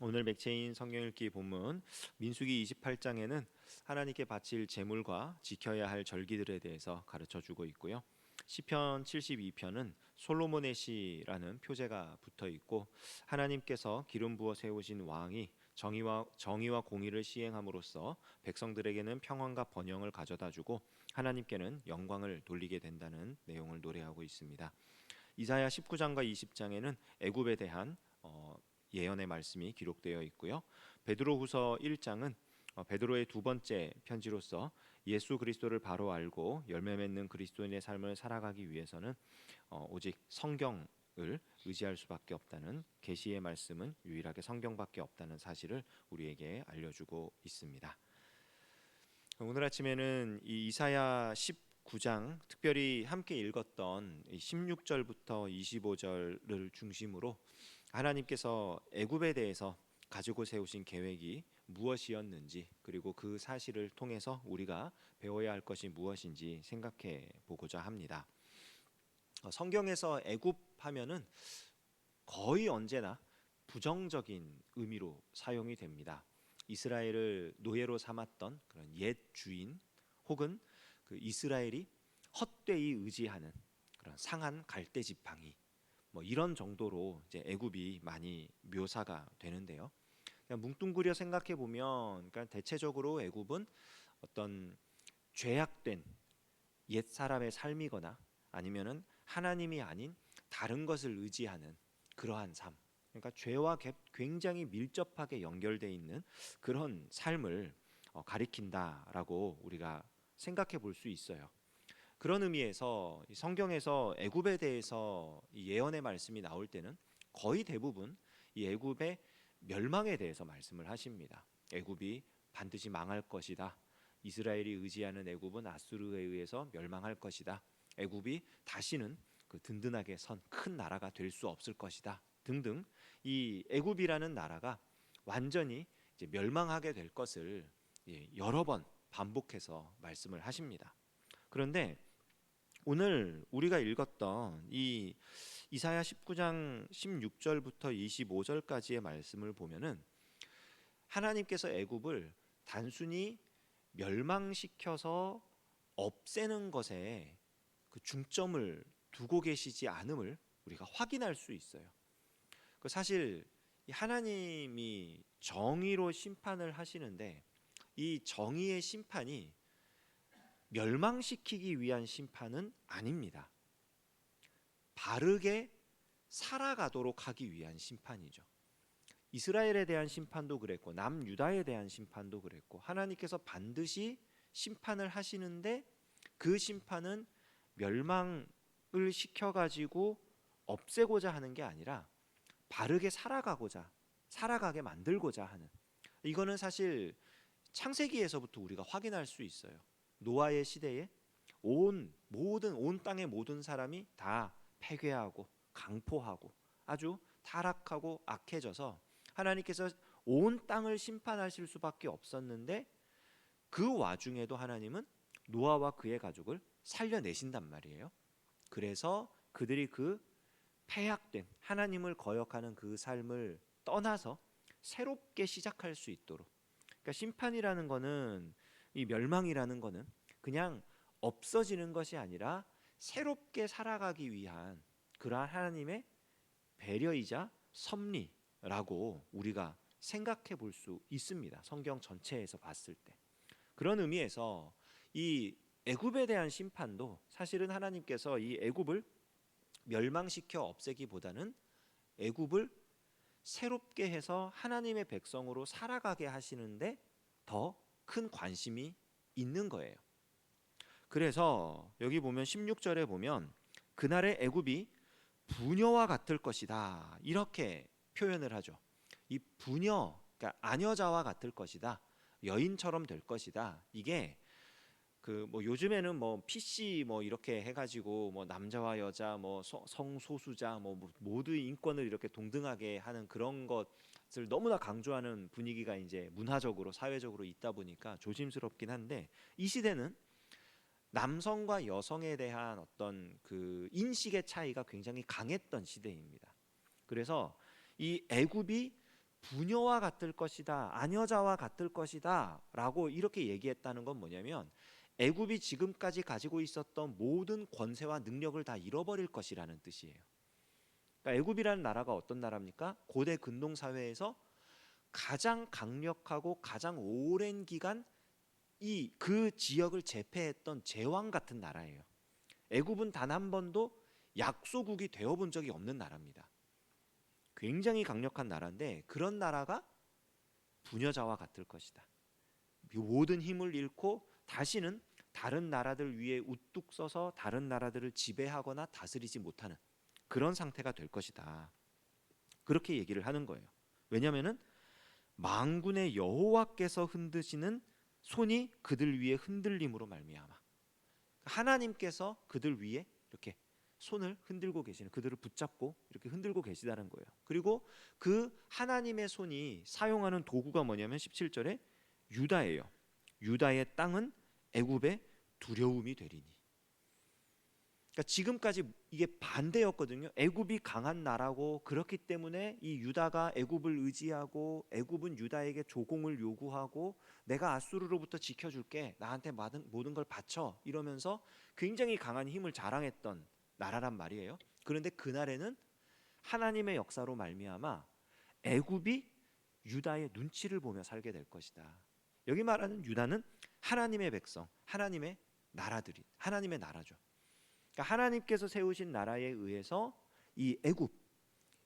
오늘 맥체인 성경 읽기 본문 민수기 28장에는 하나님께 바칠 제물과 지켜야 할 절기들에 대해서 가르쳐 주고 있고요. 시편 72편은 솔로몬의 시라는 표제가 붙어 있고, 하나님께서 기름 부어 세우신 왕이 정의와 공의를 시행함으로써 백성들에게는 평안과 번영을 가져다 주고 하나님께는 영광을 돌리게 된다는 내용을 노래하고 있습니다. 이사야 19장과 20장에는 애굽에 대한 예언의 말씀이 기록되어 있고요. 베드로후서 1장은 베드로의 두 번째 편지로서 예수 그리스도를 바로 알고 열매 맺는 그리스도인의 삶을 살아가기 위해서는 오직 성경을 의지할 수밖에 없다는, 계시의 말씀은 유일하게 성경밖에 없다는 사실을 우리에게 알려주고 있습니다. 오늘 아침에는 이 이사야 19장, 특별히 함께 읽었던 16절부터 25절을 중심으로 하나님께서 애굽에 대해서 가지고 세우신 계획이 무엇이었는지, 그리고 그 사실을 통해서 우리가 배워야 할 것이 무엇인지 생각해 보고자 합니다. 성경에서 애굽 하면은 거의 언제나 부정적인 의미로 사용이 됩니다. 이스라엘을 노예로 삼았던 그런 옛 주인, 혹은 그 이스라엘이 헛되이 의지하는 그런 상한 갈대 지팡이, 이런 정도로 이제 애굽이 많이 묘사가 되는데요. 그냥 뭉뚱그려 생각해 보면, 그러니까 대체적으로 애굽은 어떤 죄악된 옛 사람의 삶이거나 아니면은 하나님이 아닌 다른 것을 의지하는 그러한 삶, 그러니까 죄와 굉장히 밀접하게 연결되어 있는 그런 삶을 가리킨다라고 우리가 생각해 볼 수 있어요. 그런 의미에서 성경에서 애굽에 대해서 이 예언의 말씀이 나올 때는 거의 대부분 이 애굽의 멸망에 대해서 말씀을 하십니다. 애굽이 반드시 망할 것이다. 이스라엘이 의지하는 애굽은 아수르에 의해서 멸망할 것이다. 애굽이 다시는 그 든든하게 선 큰 나라가 될 수 없을 것이다. 등등, 이 애굽이라는 나라가 완전히 이제 멸망하게 될 것을 여러 번 반복해서 말씀을 하십니다. 그런데 오늘 우리가 읽었던 이 이사야 19장 16절부터 25절까지의 말씀을 보면은 하나님께서 애굽을 단순히 멸망시켜서 없애는 것에 그 중점을 두고 계시지 않음을 우리가 확인할 수 있어요. 사실 하나님이 정의로 심판을 하시는데, 이 정의의 심판이 멸망시키기 위한 심판은 아닙니다. 바르게 살아가도록 하기 위한 심판이죠. 이스라엘에 대한 심판도 그랬고 남유다에 대한 심판도 그랬고, 하나님께서 반드시 심판을 하시는데 그 심판은 멸망을 시켜가지고 없애고자 하는 게 아니라 바르게 살아가게 만들고자 하는, 이거는 사실 창세기에서부터 우리가 확인할 수 있어요. 노아의 시대에 온 땅의 모든 사람이 다 패괴하고 강포하고 아주 타락하고 악해져서 하나님께서 온 땅을 심판하실 수밖에 없었는데, 그 와중에도 하나님은 노아와 그의 가족을 살려내신단 말이에요. 그래서 그들이 그 패약된 하나님을 거역하는 그 삶을 떠나서 새롭게 시작할 수 있도록, 그러니까 심판이라는 거는, 이 멸망이라는 거는 그냥 없어지는 것이 아니라 새롭게 살아가기 위한 그러한 하나님의 배려이자 섭리라고 우리가 생각해 볼 수 있습니다. 성경 전체에서 봤을 때. 그런 의미에서 이 애굽에 대한 심판도 사실은 하나님께서 이 애굽을 멸망시켜 없애기보다는 애굽을 새롭게 해서 하나님의 백성으로 살아가게 하시는데 더 큰 관심이 있는 거예요. 그래서 여기 보면 16절에 보면 그날의 애굽이 부녀와 같을 것이다, 이렇게 표현을 하죠. 이 부녀, 그러니까 아녀자와 같을 것이다, 여인처럼 될 것이다. 이게 요즘에는 PC 이렇게 해가지고 남자와 여자 성소수자 모두 인권을 이렇게 동등하게 하는 그런 것을 너무나 강조하는 분위기가 이제 문화적으로 사회적으로 있다 보니까 조심스럽긴 한데, 이 시대는 남성과 여성에 대한 어떤 그 인식의 차이가 굉장히 강했던 시대입니다. 그래서 이 애굽이 부녀와 같을 것이다, 아녀자와 같을 것이다라고 이렇게 얘기했다는 건 뭐냐면 애굽이 지금까지 가지고 있었던 모든 권세와 능력을 다 잃어버릴 것이라는 뜻이에요. 그러니까 애굽이라는 나라가 어떤 나라입니까? 고대 근동 사회에서 가장 강력하고 가장 오랜 기간 그 지역을 제패했던 제왕 같은 나라예요. 애굽은 단 한 번도 약소국이 되어본 적이 없는 나라입니다. 굉장히 강력한 나라인데 그런 나라가 부녀자와 같을 것이다. 모든 힘을 잃고 다시는 다른 나라들 위에 우뚝 서서 다른 나라들을 지배하거나 다스리지 못하는 그런 상태가 될 것이다. 그렇게 얘기를 하는 거예요. 왜냐하면은 만군의 여호와께서 흔드시는 손이 그들 위에 흔들림으로 말미암아 하나님께서 그들 위에 이렇게 손을 흔들고 계시는, 그들을 붙잡고 이렇게 흔들고 계시다는 거예요. 그리고 그 하나님의 손이 사용하는 도구가 뭐냐면 17절에 유다예요. 유다의 땅은 애굽의 두려움이 되리니. 그러니까 지금까지 이게 반대였거든요. 애굽이 강한 나라고 그렇기 때문에 이 유다가 애굽을 의지하고 애굽은 유다에게 조공을 요구하고 내가 아수르로부터 지켜줄게, 나한테 모든 걸 바쳐, 이러면서 굉장히 강한 힘을 자랑했던 나라란 말이에요. 그런데 그날에는 하나님의 역사로 말미암아 애굽이 유다의 눈치를 보며 살게 될 것이다. 여기 말하는 유다는 하나님의 백성, 하나님의 하나님의 나라죠. 그러니까 하나님께서 세우신 나라에 의해서 이 애굽,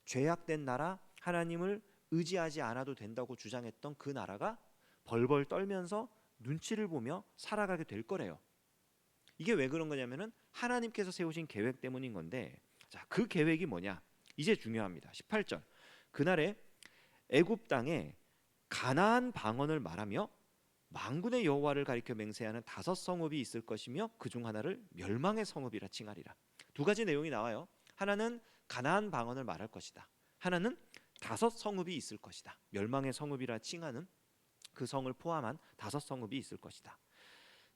죄악된 나라, 하나님을 의지하지 않아도 된다고 주장했던 그 나라가 벌벌 떨면서 눈치를 보며 살아가게 될 거래요. 이게 왜 그런 거냐면은 하나님께서 세우신 계획 때문인 건데, 자, 그 계획이 뭐냐? 이제 중요합니다. 18절. 그날에 애굽 땅에 가나안 방언을 말하며 만군의 여호와를 가리켜 맹세하는 5 성읍이 있을 것이며 그중 하나를 멸망의 성읍이라 칭하리라. 두 가지 내용이 나와요. 하나는 가나안 방언을 말할 것이다. 하나는 5 성읍이 있을 것이다. 멸망의 성읍이라 칭하는 그 성을 포함한 5 성읍이 있을 것이다.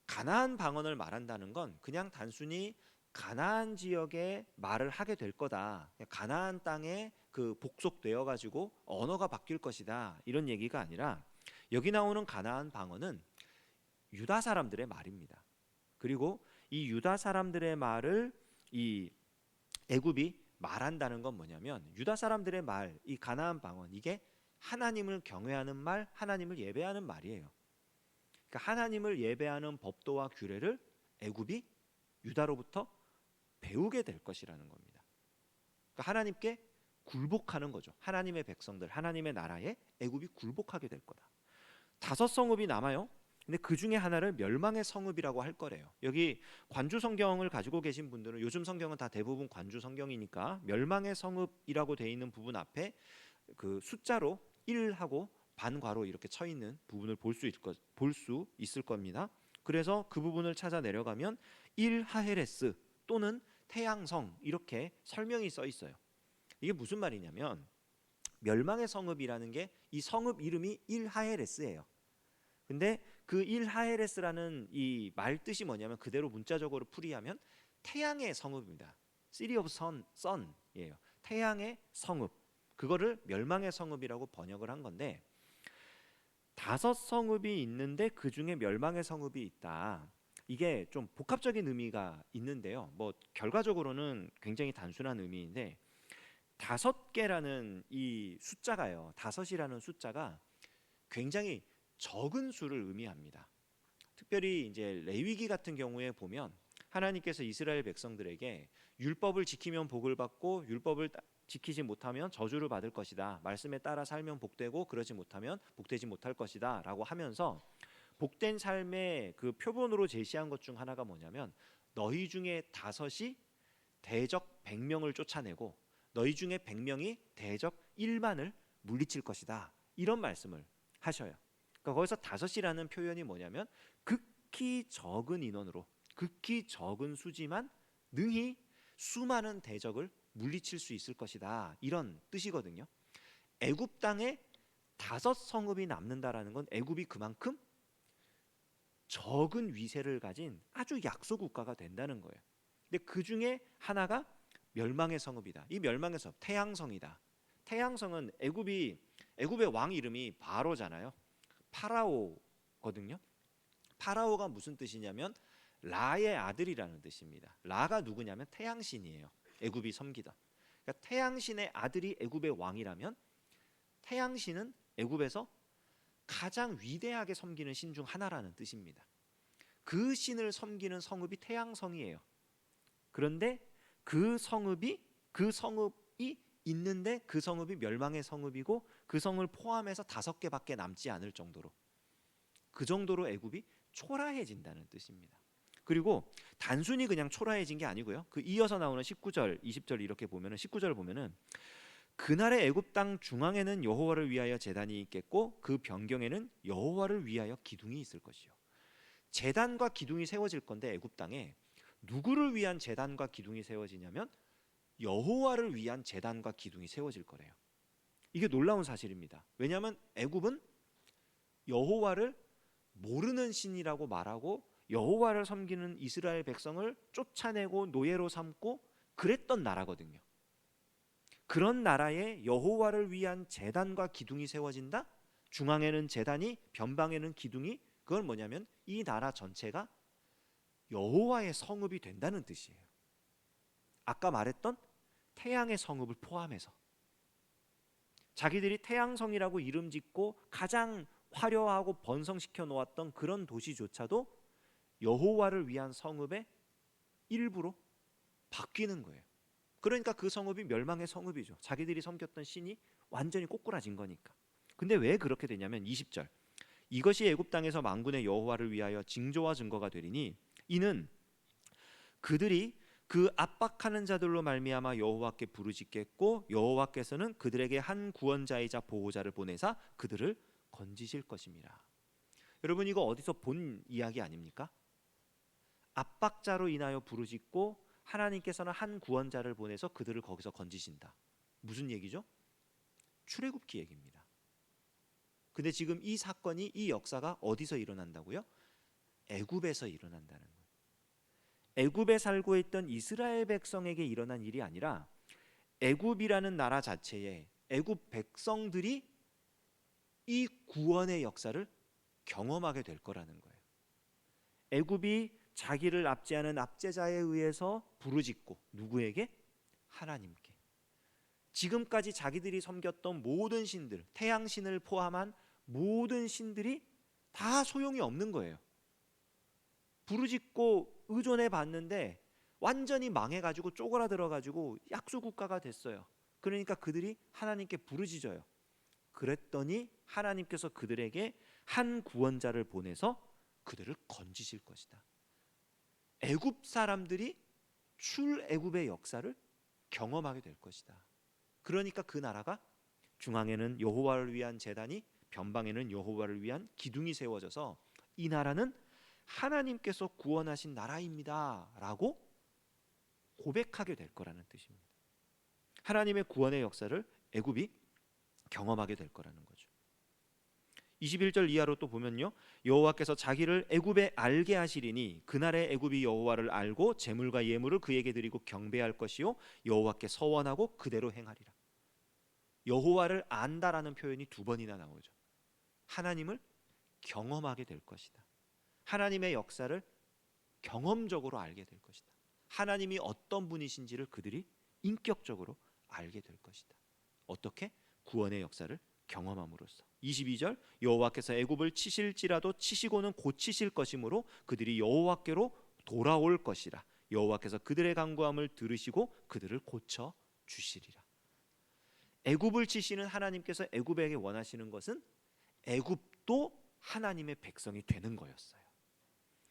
가나안 방언을 말한다는 건 그냥 단순히 가나안 지역의 말을 하게 될 거다, 가나안 땅에 그 복속되어 가지고 언어가 바뀔 것이다, 이런 얘기가 아니라 여기 나오는 가나안 방언은 유다 사람들의 말입니다. 그리고 이 유다 사람들의 말을 이 애굽이 말한다는 건 뭐냐면 유다 사람들의 말, 이 가나안 방언, 이게 하나님을 경외하는 말, 하나님을 예배하는 말이에요. 그러니까 하나님을 예배하는 법도와 규례를 애굽이 유다로부터 배우게 될 것이라는 겁니다. 그러니까 하나님께 굴복하는 거죠. 하나님의 백성들, 하나님의 나라에 애굽이 굴복하게 될 거다. 5 성읍이 남아요. 근데 그 중에 하나를 멸망의 성읍이라고 할 거래요. 여기 관주 성경을 가지고 계신 분들은, 요즘 성경은 다 대부분 관주 성경이니까 멸망의 성읍이라고 돼 있는 부분 앞에 그 숫자로 1하고 반괄호 이렇게 쳐 있는 부분을 볼 수 있을 겁니다. 그래서 그 부분을 찾아 내려가면 1하헤레스 또는 태양성, 이렇게 설명이 써 있어요. 이게 무슨 말이냐면 멸망의 성읍이라는 게 이 성읍 이름이 1하헤레스예요. 근데 그 1하헤레스라는 이 말 뜻이 뭐냐면 그대로 문자적으로 풀이하면 태양의 성읍입니다. City of Sun이에요. 태양의 성읍. 그거를 멸망의 성읍이라고 번역을 한 건데 5 성읍이 있는데 그 중에 멸망의 성읍이 있다. 이게 좀 복합적인 의미가 있는데요. 뭐 결과적으로는 굉장히 단순한 의미인데 5개라는 이 숫자가요. 5이라는 숫자가 굉장히 적은 수를 의미합니다. 특별히 이제 레위기 같은 경우에 보면 하나님께서 이스라엘 백성들에게 율법을 지키면 복을 받고 율법을 지키지 못하면 저주를 받을 것이다. 말씀에 따라 살면 복되고 그러지 못하면 복되지 못할 것이다 라고 하면서 복된 삶의 그 표본으로 제시한 것 중 하나가 뭐냐면 너희 중에 5이 대적 100명을 쫓아내고 너희 중에 100명이 대적 1만을 물리칠 것이다. 이런 말씀을 하셔요. 그러니까 거기서 5이라는 표현이 뭐냐면 극히 적은 인원으로 극히 적은 수지만 능히 수많은 대적을 물리칠 수 있을 것이다, 이런 뜻이거든요. 애굽 땅에 5 성읍이 남는다라는 건 애굽이 그만큼 적은 위세를 가진 아주 약소 국가가 된다는 거예요. 근데 그 중에 하나가 멸망의 성읍이다. 이 멸망의 성읍, 태양성이다. 태양성은 애굽이 애굽의 왕 이름이 바로잖아요. 파라오거든요. 파라오가 무슨 뜻이냐면 라의 아들이라는 뜻입니다. 라가 누구냐면 태양신이에요. 애굽이 섬기던. 그러니까 태양신의 아들이 애굽의 왕이라면 태양신은 애굽에서 가장 위대하게 섬기는 신 중 하나라는 뜻입니다. 그 신을 섬기는 성읍이 태양성이에요. 그런데 그 성읍이 있는데 그 성읍이 멸망의 성읍이고 그 성을 포함해서 5개밖에 남지 않을 정도로, 그 정도로 애굽이 초라해진다는 뜻입니다. 그리고 단순히 그냥 초라해진 게 아니고요. 그 이어서 나오는 19절, 20절 이렇게 보면은 19절 보면은 그날의 애굽 땅 중앙에는 여호와를 위하여 제단이 있겠고 그 변경에는 여호와를 위하여 기둥이 있을 것이요. 제단과 기둥이 세워질 건데 애굽 땅에 누구를 위한 제단과 기둥이 세워지냐면 여호와를 위한 제단과 기둥이 세워질 거래요. 이게 놀라운 사실입니다. 왜냐하면 애굽은 여호와를 모르는 신이라고 말하고 여호와를 섬기는 이스라엘 백성을 쫓아내고 노예로 삼고 그랬던 나라거든요. 그런 나라에 여호와를 위한 제단과 기둥이 세워진다? 중앙에는 제단이, 변방에는 기둥이, 그건 뭐냐면 이 나라 전체가 여호와의 성읍이 된다는 뜻이에요. 아까 말했던 태양의 성읍을 포함해서 자기들이 태양성이라고 이름 짓고 가장 화려하고 번성시켜 놓았던 그런 도시조차도 여호와를 위한 성읍의 일부로 바뀌는 거예요. 그러니까 그 성읍이 멸망의 성읍이죠. 자기들이 섬겼던 신이 완전히 꼬꾸라진 거니까. 근데 왜 그렇게 되냐면 20절, 이것이 애굽 땅에서 만군의 여호와를 위하여 징조와 증거가 되리니 이는 그들이 그 압박하는 자들로 말미암아 여호와께 부르짖겠고 여호와께서는 그들에게 한 구원자이자 보호자를 보내사 그들을 건지실 것임이라. 여러분, 이거 어디서 본 이야기 아닙니까? 압박자로 인하여 부르짖고 하나님께서는 한 구원자를 보내서 그들을 거기서 건지신다. 무슨 얘기죠? 출애굽기 얘기입니다. 근데 지금 이 사건이, 이 역사가 어디서 일어난다고요? 애굽에서 일어난다는 거예요. 애굽에 살고 있던 이스라엘 백성에게 일어난 일이 아니라 애굽이라는 나라 자체에 애굽 백성들이 이 구원의 역사를 경험하게 될 거라는 거예요. 애굽이 자기를 압제하는 압제자에 의해서 부르짖고, 누구에게? 하나님께. 지금까지 자기들이 섬겼던 모든 신들, 태양신을 포함한 모든 신들이 다 소용이 없는 거예요. 부르짖고 의존해 봤는데 완전히 망해가지고 쪼그라들어가지고 약소국가가 됐어요. 그러니까 그들이 하나님께 부르짖어요. 그랬더니 하나님께서 그들에게 한 구원자를 보내서 그들을 건지실 것이다. 애굽 사람들이 출애굽의 역사를 경험하게 될 것이다. 그러니까 그 나라가 중앙에는 여호와를 위한 제단이, 변방에는 여호와를 위한 기둥이 세워져서 이 나라는 하나님께서 구원하신 나라입니다 라고 고백하게 될 거라는 뜻입니다. 하나님의 구원의 역사를 애굽이 경험하게 될 거라는 거죠. 21절 이하로 또 보면요, 여호와께서 자기를 애굽에 알게 하시리니 그날에 애굽이 여호와를 알고 제물과 예물을 그에게 드리고 경배할 것이요 여호와께 서원하고 그대로 행하리라. 여호와를 안다라는 표현이 2번이나 나오죠. 하나님을 경험하게 될 것이다. 하나님의 역사를 경험적으로 알게 될 것이다. 하나님이 어떤 분이신지를 그들이 인격적으로 알게 될 것이다. 어떻게? 구원의 역사를 경험함으로써. 22절, 여호와께서 애굽을 치실지라도 치시고는 고치실 것이므로 그들이 여호와께로 돌아올 것이라. 여호와께서 그들의 간구함을 들으시고 그들을 고쳐 주시리라. 애굽을 치시는 하나님께서 애굽에게 원하시는 것은 애굽도 하나님의 백성이 되는 거였어요.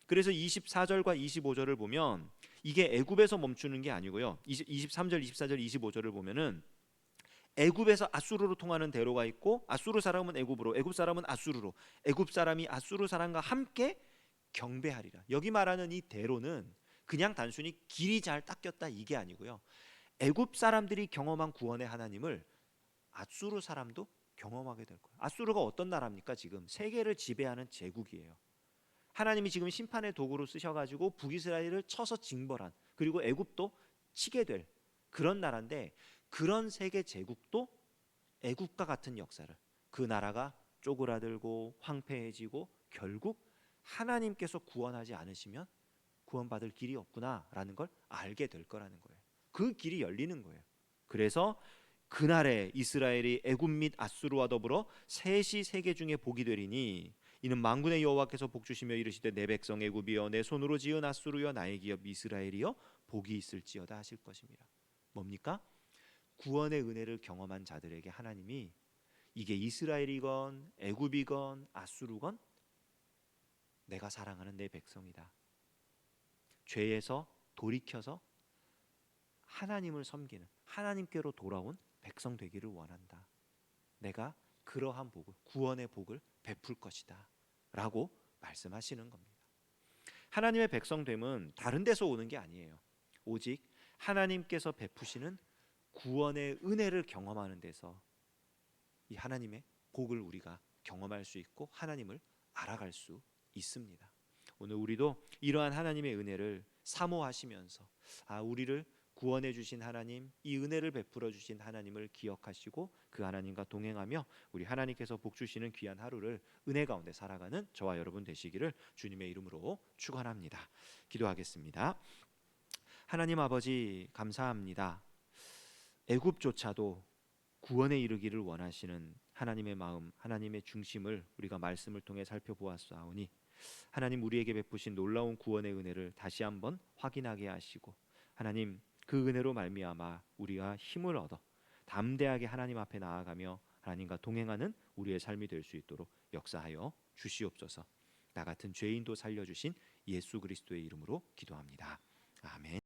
그래서 24절과 25절을 보면 이게 애굽에서 멈추는 게 아니고요. 23절, 24절, 25절을 보면은 애굽에서 아수르로 통하는 대로가 있고 아수르 사람은 애굽으로, 애굽 사람은 아수르로, 애굽 사람이 아수르 사람과 함께 경배하리라. 여기 말하는 이 대로는 그냥 단순히 길이 잘 닦였다 이게 아니고요. 애굽 사람들이 경험한 구원의 하나님을 아수르 사람도 경험하게 될 거예요. 아수르가 어떤 나라입니까? 지금 세계를 지배하는 제국이에요. 하나님이 지금 심판의 도구로 쓰셔가지고 북이스라엘을 쳐서 징벌한, 그리고 애굽도 치게 될 그런 나라인데, 그런 세계 제국도 애굽과 같은 역사를, 그 나라가 쪼그라들고 황폐해지고 결국 하나님께서 구원하지 않으시면 구원받을 길이 없구나라는 걸 알게 될 거라는 거예요. 그 길이 열리는 거예요. 그래서 그날에 이스라엘이 애굽 및 아수르와 더불어 셋이 세계 중에 복이 되리니 이는 만군의 여호와께서 복 주시며 이르시되 내 백성 애굽이여 내 손으로 지은 아수르여 나의 기업 이스라엘이여 복이 있을지어다 하실 것입니다. 뭡니까? 구원의 은혜를 경험한 자들에게 하나님이 이게 이스라엘이건 애굽이건 아수르건 내가 사랑하는 내 백성이다. 죄에서 돌이켜서 하나님을 섬기는 하나님께로 돌아온 백성 되기를 원한다. 내가 그러한 복을 구원의 복을 베풀 것이다 라고 말씀하시는 겁니다. 하나님의 백성됨은 다른 데서 오는 게 아니에요. 오직 하나님께서 베푸시는 구원의 은혜를 경험하는 데서 이 하나님의 복을 우리가 경험할 수 있고 하나님을 알아갈 수 있습니다. 오늘 우리도 이러한 하나님의 은혜를 사모하시면서 우리를 구원해 주신 하나님, 이 은혜를 베풀어 주신 하나님을 기억하시고 그 하나님과 동행하며 우리 하나님께서 복 주시는 귀한 하루를 은혜 가운데 살아가는 저와 여러분 되시기를 주님의 이름으로 축원합니다. 기도하겠습니다. 하나님 아버지 감사합니다. 애굽조차도 구원에 이르기를 원하시는 하나님의 마음, 하나님의 중심을 우리가 말씀을 통해 살펴보았사오니 하나님 우리에게 베푸신 놀라운 구원의 은혜를 다시 한번 확인하게 하시고 하나님 그 은혜로 말미암아 우리가 힘을 얻어 담대하게 하나님 앞에 나아가며 하나님과 동행하는 우리의 삶이 될 수 있도록 역사하여 주시옵소서. 나 같은 죄인도 살려주신 예수 그리스도의 이름으로 기도합니다. 아멘.